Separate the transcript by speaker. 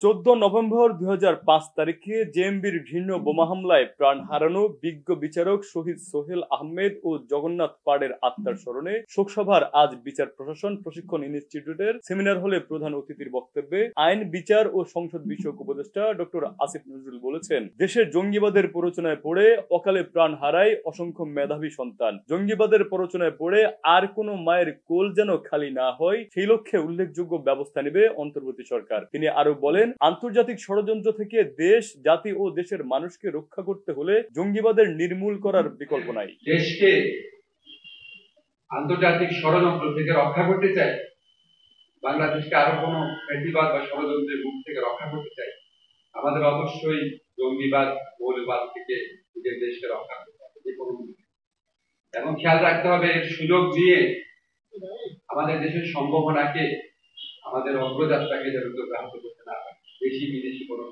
Speaker 1: 14 November 2005 তারিখে জেএমবির ঘৃণ্য বোমা হামলায় প্রাণ হারানো বিজ্ঞ বিচারক শহীদ সোহেল আহমেদ ও জগন্নাথ পাড়ের আত্মার স্মরণে শোকসভার আজ বিচার প্রশাসন প্রশিক্ষণ ইনস্টিটিউটের সেমিনার হলে প্রধান অতিথির বক্তব্যে আইন বিচার ও সংসদ বিষয়ক উপদেষ্টা ডক্টর আসিফ নজরুল বলেছেন, দেশের জঙ্গিবাদের প্ররোচনায় পড়ে অকালে প্রাণ হারায় অসংখ্য মেধাবী সন্তান। জঙ্গিবাদের প্ররোচনায় পড়ে আর কোনো মায়ের কোল যেন খালি না হয়, সেই লক্ষ্যে উল্লেখযোগ্য ব্যবস্থা নেবে অন্তর্বর্তী সরকার। তিনি আরো বলেন, আন্তর্জাতিক ষড়যন্ত্র থেকে দেশ, জাতি ও দেশের মানুষকে রক্ষা করতে হলে জঙ্গিবাদের নির্মূল করার বিকল্প নাই।
Speaker 2: দেশকে আন্তর্জাতিক ষড়যন্ত্র থেকে রক্ষা করতে চাই, বাংলাদেশকে আরো কোনো ফ্যাসিবাদ বা ষড়যন্ত্রের মুখ থেকে রক্ষা করতে চাই, আমাদের অবশ্যই জঙ্গিবাদ, মৌলবাদ থেকে নিজের দেশকে রক্ষা করতে হবে এবং খেয়াল রাখতে হবে সুযোগ দিয়ে আমাদের দেশের সম্ভাবনাকে, আমাদের অগ্রযাত্রাকে যেন ব্যাহত করতে না পারে দেশি বিদেশি কোনো